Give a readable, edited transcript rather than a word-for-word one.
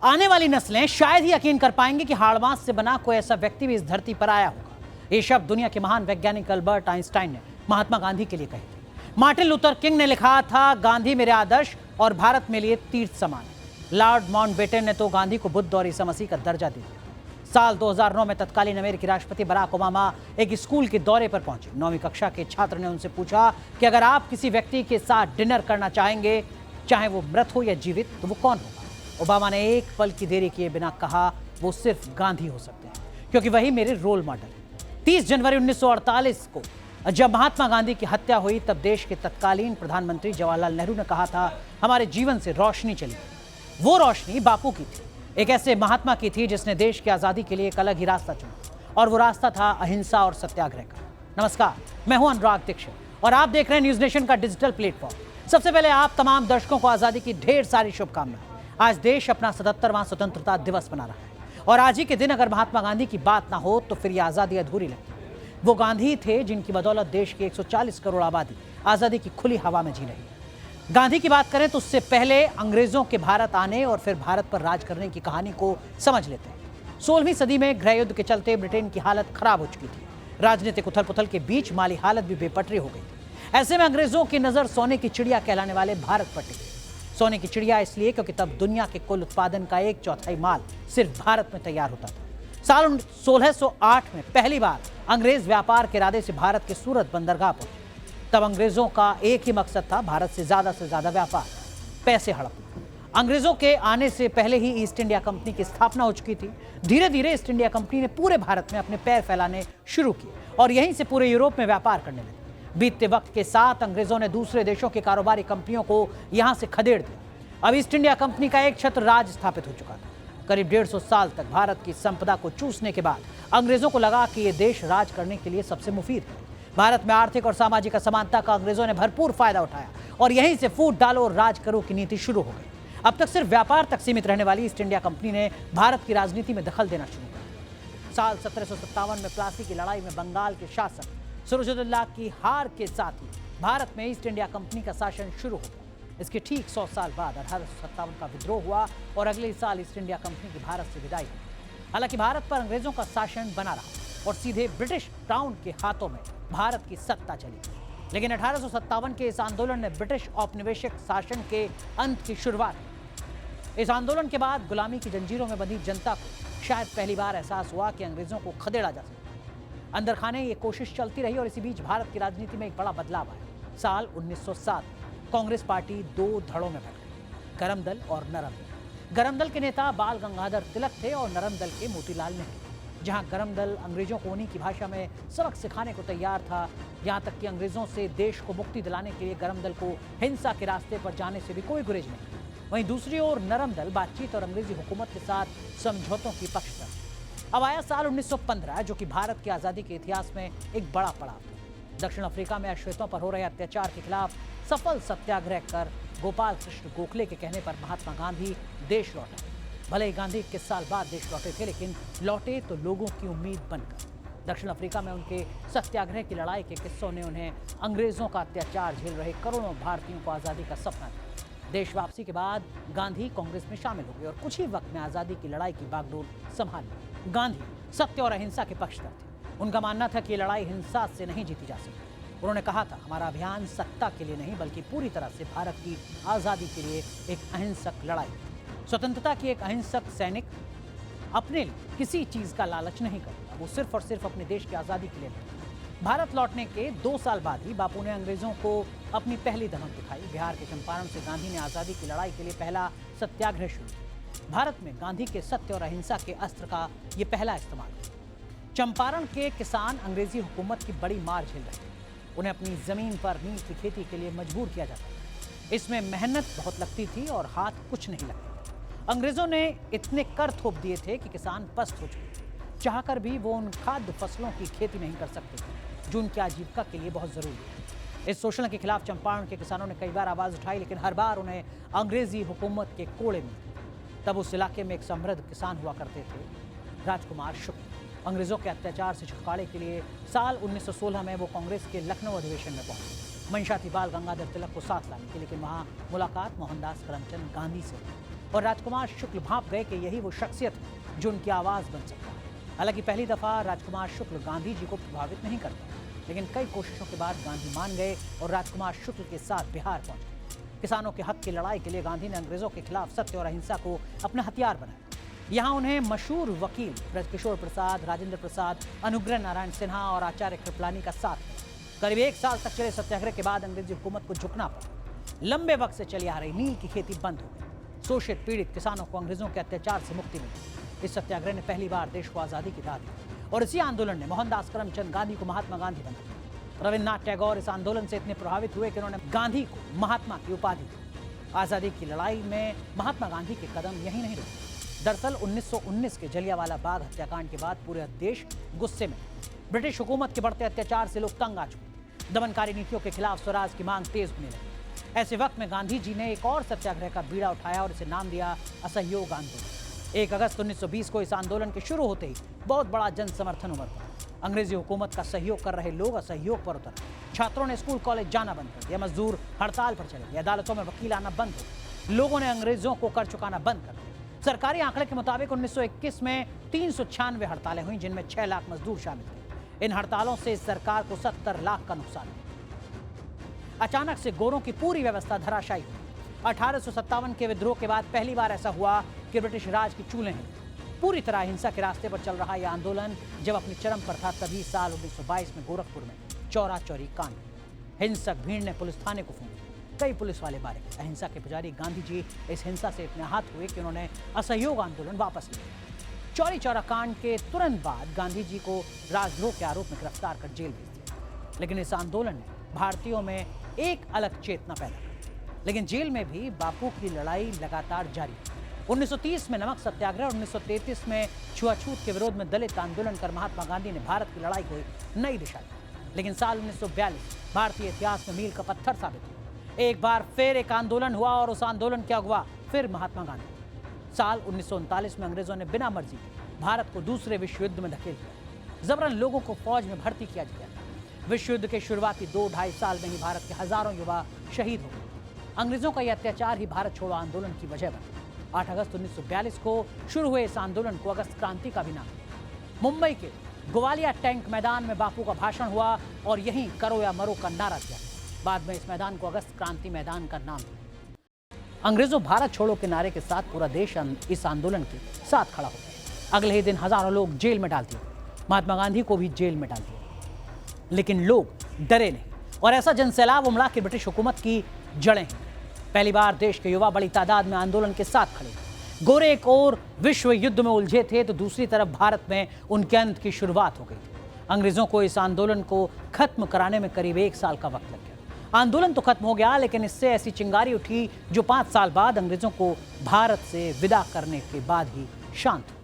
आने वाली नस्लें शायद ही यकीन कर पाएंगे कि हाड़मास से बना कोई ऐसा व्यक्ति भी इस धरती पर आया होगा। ये शब्द दुनिया के महान वैज्ञानिक अल्बर्ट आइंस्टाइन ने महात्मा गांधी के लिए कहे थे। मार्टिन लूथर किंग ने लिखा था, गांधी मेरे आदर्श और भारत मेरे लिए तीर्थ समान। लॉर्ड माउंटबेटन ने तो गांधी को बुद्ध और ईसा मसीह का दर्जा दे दिया। साल 2009 में तत्कालीन अमेरिकी राष्ट्रपति बराक ओबामा एक स्कूल के दौरे पर पहुंचे। 9वीं कक्षा के छात्र ने उनसे पूछा कि अगर आप किसी व्यक्ति के साथ डिनर करना चाहेंगे, चाहे वो मृत हो या जीवित, तो वो कौन होगा? ओबामा ने एक पल की देरी किए बिना कहा, वो सिर्फ गांधी हो सकते हैं, क्योंकि वही मेरे रोल मॉडल है। 30 जनवरी 1948 को जब महात्मा गांधी की हत्या हुई, तब देश के तत्कालीन प्रधानमंत्री जवाहरलाल नेहरू ने कहा था, हमारे जीवन से रोशनी चली। वो रोशनी बापू की थी, एक ऐसे महात्मा की थी जिसने देश की आजादी के लिए एक अलग ही रास्ता चुना, और वो रास्ता था अहिंसा और सत्याग्रह का। नमस्कार, मैं हूं अनुराग दीक्षित और आप देख रहे हैं न्यूज नेशन का डिजिटल प्लेटफॉर्म। सबसे पहले आप तमाम दर्शकों को आजादी की ढेर सारी शुभकामनाएं। आज देश अपना 77वां स्वतंत्रता दिवस मना रहा है, और आज ही के दिन अगर महात्मा गांधी की बात ना हो तो फिर यह आजादी अधूरी लगती। वो गांधी थे जिनकी बदौलत देश की 140 करोड़ आबादी आजादी की खुली हवा में जी रही है। गांधी की बात करें तो उससे पहले अंग्रेजों के भारत आने और फिर भारत पर राज करने की कहानी को समझ लेते हैं। 16वीं सदी में गृह युद्ध के चलते ब्रिटेन की हालत खराब हो चुकी थी। राजनीतिक उथल पुथल के बीच माली हालत भी बेपटरी हो गई थी। ऐसे में अंग्रेजों की नजर सोने की चिड़िया कहलाने वाले भारत पर टिकी। सोने की चिड़िया इसलिए क्योंकि तब दुनिया के कुल उत्पादन का 1/4 माल सिर्फ भारत में तैयार होता था। साल 1608 में पहली बार अंग्रेज व्यापार के इरादे से भारत के सूरत बंदरगाह पहुंचे। तब अंग्रेजों का एक ही मकसद था, भारत से ज्यादा व्यापार, पैसे हड़पना। अंग्रेजों के आने से पहले ही ईस्ट इंडिया कंपनी की स्थापना हो चुकी थी। धीरे धीरे ईस्ट इंडिया कंपनी ने पूरे भारत में अपने पैर फैलाने शुरू किए और यहीं से पूरे यूरोप में व्यापार करने लगे। बीतते वक्त के साथ अंग्रेजों ने दूसरे देशों की कारोबारी कंपनियों को यहां से खदेड़ दिया। अब ईस्ट इंडिया कंपनी का एक छत्र राज स्थापित हो चुका था। करीब 150 साल तक भारत की संपदा को चूसने के बाद अंग्रेजों को लगा कि यह देश राज करने के लिए सबसे मुफीद है। भारत में आर्थिक और सामाजिक असमानता का अंग्रेजों ने भरपूर फायदा उठाया और यहीं से फूट डालो और राज करो की नीति शुरू हो गई। अब तक सिर्फ व्यापार तक सीमित रहने वाली ईस्ट इंडिया कंपनी ने भारत की राजनीति में दखल देना शुरू कर दिया। साल 1757 में प्लासी की लड़ाई में बंगाल के शासक सिराजुद्दौला की हार के साथ ही भारत में ईस्ट इंडिया कंपनी का शासन शुरू हो गया। इसके ठीक 100 साल बाद 1857 का विद्रोह हुआ और अगले साल ईस्ट इंडिया कंपनी की भारत से विदाई हुई। हालांकि भारत पर अंग्रेजों का शासन बना रहा और सीधे ब्रिटिश क्राउन के हाथों में भारत की सत्ता चली, लेकिन 1857 के इस आंदोलन ने ब्रिटिश औपनिवेशिक शासन के अंत की शुरुआत की। इस आंदोलन के बाद गुलामी की जंजीरों में बंधी जनता को शायद पहली बार एहसास हुआ कि अंग्रेजों को खदेड़ा जा सकता। अंदर खाने ये कोशिश चलती रही और इसी बीच भारत की राजनीति में एक बड़ा बदलाव आया। साल 1907 कांग्रेस पार्टी 2 धड़ों में बट गई, गरम दल और नरम दल। गरम दल के नेता बाल गंगाधर तिलक थे और नरम दल के मोतीलाल नेहरू। जहां गरम दल अंग्रेजों को उन्हीं की भाषा में सबक सिखाने को तैयार था, यहां तक कि अंग्रेजों से देश को मुक्ति दिलाने के लिए गरम दल को हिंसा के रास्ते पर जाने से भी कोई गुरेज नहीं। वहीं दूसरी ओर नरम दल बातचीत और अंग्रेजी हुकूमत के साथ समझौतों की पक्षधर। अब आया साल 1915, जो कि भारत की आज़ादी के इतिहास में एक बड़ा पड़ाव था। दक्षिण अफ्रीका में अश्वेतों पर हो रहे अत्याचार के खिलाफ सफल सत्याग्रह कर गोपाल कृष्ण गोखले के कहने पर महात्मा गांधी देश लौटे। भले ही गांधी 21 साल बाद देश लौटे थे, लेकिन लौटे तो लोगों की उम्मीद बनकर। दक्षिण अफ्रीका में उनके सत्याग्रह की लड़ाई के किस्सों ने उन्हें अंग्रेजों का अत्याचार झेल रहे करोड़ों भारतीयों को आज़ादी का सपना दिया। देश वापसी के बाद गांधी कांग्रेस में शामिल हो गए और कुछ ही वक्त में आज़ादी की लड़ाई की बागडोर संभाल ली। गांधी सत्य और अहिंसा के पक्षधर थे। उनका मानना था कि ये लड़ाई हिंसा से नहीं जीती जा सकती। उन्होंने कहा था, हमारा अभियान सत्ता के लिए नहीं बल्कि पूरी तरह से भारत की आज़ादी के लिए एक अहिंसक लड़ाई। स्वतंत्रता की एक अहिंसक सैनिक अपने लिए किसी चीज का लालच नहीं करता, वो सिर्फ और सिर्फ अपने देश की आजादी के लिए लड़ता। भारत लौटने के 2 साल बाद ही बापू ने अंग्रेजों को अपनी पहली धमक दिखाई। बिहार के चंपारण से गांधी ने आजादी की लड़ाई के लिए पहला सत्याग्रह शुरू किया। भारत में गांधी के सत्य और अहिंसा के अस्त्र का ये पहला इस्तेमाल था। चंपारण के किसान अंग्रेजी हुकूमत की बड़ी मार झेल रहे थे। उन्हें अपनी जमीन पर नील की खेती के लिए मजबूर किया जाता था। इसमें मेहनत बहुत लगती थी और हाथ कुछ नहीं लगते। अंग्रेजों ने इतने कर थोप दिए थे कि किसान पस्त हो चुके थे। चाहकर भी वो उन खाद्य फसलों की खेती नहीं कर सकते थे जो उनकी आजीविका के लिए बहुत जरूरी है। इस शोषण के खिलाफ चंपारण के किसानों ने कई बार आवाज उठाई, लेकिन हर बार उन्हें अंग्रेजी हुकूमत के कोड़े मिले। तब उस इलाके में एक समृद्ध किसान हुआ करते थे, राजकुमार शुक्ल। अंग्रेजों के अत्याचार से छुटकारे के लिए साल 1916 में वो कांग्रेस के लखनऊ अधिवेशन में पहुंचे। मंशा थी बाल गंगाधर तिलक को साथ लाने की, लेकिन वहां मुलाकात मोहनदास करमचंद गांधी से। और राजकुमार शुक्ल भांप गए कि यही वो शख्सियत है जो उनकी आवाज बन सकता है। हालांकि पहली दफा राजकुमार शुक्ल गांधी जी को प्रभावित नहीं करते, लेकिन कई कोशिशों के बाद गांधी मान गए और राजकुमार शुक्ल के साथ बिहार पहुंचे। किसानों के हक की लड़ाई के लिए गांधी ने अंग्रेजों के खिलाफ सत्य और अहिंसा को अपना हथियार बनाया। यहाँ उन्हें मशहूर वकील ब्रजकिशोर प्रसाद, राजेंद्र प्रसाद, अनुग्रह नारायण सिन्हा और आचार्य कृपलानी का साथ मिला। करीब 1 साल तक चले सत्याग्रह के बाद अंग्रेजी हुकूमत को झुकना पड़ा। लंबे वक्त से चली आ रही नील की खेती बंद हो गई। शोषित पीड़ित किसानों को अंग्रेजों के अत्याचार से मुक्ति मिली। इस सत्याग्रह ने पहली बार देश को आजादी की दाद दी और इसी आंदोलन ने मोहनदास करमचंद गांधी को महात्मा गांधी बना दिया। रविन्द्रनाथ टैगोर इस आंदोलन से इतने प्रभावित हुए कि उन्होंने गांधी को महात्मा की उपाधि दी। आजादी की लड़ाई में महात्मा गांधी के कदम यहीं नहीं रुके। दरअसल 1919 के जलियांवाला बाग हत्याकांड के बाद पूरे देश गुस्से में। ब्रिटिश हुकूमत के बढ़ते अत्याचार से लोग तंग आ चुके थे। दमनकारी नीतियों के खिलाफ स्वराज की मांग तेज होने लगी। ऐसे वक्त में गांधी जी ने एक और सत्याग्रह का बीड़ा उठाया और इसे नाम दिया असहयोग आंदोलन। 1 अगस्त 1920 को इस आंदोलन के शुरू होते ही बहुत बड़ा जन समर्थन उमड़ पड़ा। अंग्रेजी हुकूमत का सहयोग कर रहे लोग असहयोग पर उतर। छात्रों ने स्कूल कॉलेज जाना बंद कर दिया, मजदूर हड़ताल पर चले गए, अदालतों में वकील आना बंद हो गए, लोगों ने अंग्रेजों को कर चुकाना बंद कर दिया। सरकारी आंकड़े के मुताबिक 1921 में 396 हड़तालें हुई, जिनमें 6 लाख मजदूर शामिल थे। इन हड़तालों से सरकार को 70 लाख का नुकसान हुआ। अचानक से गोरों की पूरी व्यवस्था धराशायी हुई। 1857 के विद्रोह के बाद पहली बार ऐसा हुआ कि ब्रिटिश राज की चूल्हें हिली। पूरी तरह हिंसा के रास्ते पर चल रहा यह आंदोलन जब अपनी चरम पर था, तभी साल 1922 में गोरखपुर में चौरा चौरी कांड। हिंसक भीड़ ने पुलिस थाने को फूंका, कई पुलिस वाले मारे गए। अहिंसा के पुजारी गांधी जी इस हिंसा से इतने आहत हुए कि उन्होंने असहयोग आंदोलन वापस लिया। चौरी चौरा कांड के तुरंत बाद गांधी जी को राजद्रोह के आरोप में गिरफ्तार कर जेल भेज दिया। लेकिन इस आंदोलन ने भारतीयों में एक अलग चेतना पैदा की। लेकिन जेल में भी बापू की लड़ाई लगातार जारी रही। 1930 में नमक सत्याग्रह और 1933 में छुआछूत के विरोध में दलित आंदोलन कर महात्मा गांधी ने भारत की लड़ाई को नई दिशा दी। लेकिन साल 1942 भारतीय इतिहास में मील का पत्थर साबित हुआ। एक बार फिर एक आंदोलन हुआ और उस आंदोलन के अगवा फिर महात्मा गांधी। साल 1939 में अंग्रेजों ने बिना मर्जी के भारत को दूसरे विश्व युद्ध में धकेल दिया। जबरन लोगों को फौज में भर्ती किया गया। विश्व युद्ध के शुरुआती 2-2.5 साल में ही भारत के हजारों युवा शहीद हो गए। अंग्रेजों का यह अत्याचार ही भारत छोड़ो आंदोलन की वजह बना। 8 अगस्त 1942 को शुरू हुए इस आंदोलन को अगस्त क्रांति का भी नाम। मुंबई के ग्वालिया टैंक मैदान में बापू का भाषण हुआ और यहीं करो या मरो का नारा दिया। बाद में इस मैदान को अगस्त क्रांति मैदान का नाम दिया। अंग्रेजों भारत छोड़ो के नारे के साथ पूरा देश इस आंदोलन के साथ खड़ा हो गया। अगले ही दिन हजारों लोग जेल में डाल दिए। महात्मा गांधी को भी जेल में डाल दिया। लेकिन लोग डरे नहीं और ऐसा जनसैलाब उमड़ा कि ब्रिटिश हुकूमत की जड़ें हैं। पहली बार देश के युवा बड़ी तादाद में आंदोलन के साथ खड़े। गोरे एक और विश्व युद्ध में उलझे थे तो दूसरी तरफ भारत में उनके अंत की शुरुआत हो गई थी। अंग्रेजों को इस आंदोलन को खत्म कराने में करीब 1 साल का वक्त लग गया। आंदोलन तो खत्म हो गया, लेकिन इससे ऐसी चिंगारी उठी जो 5 साल बाद अंग्रेजों को भारत से विदा करने के बाद ही शांत हुई।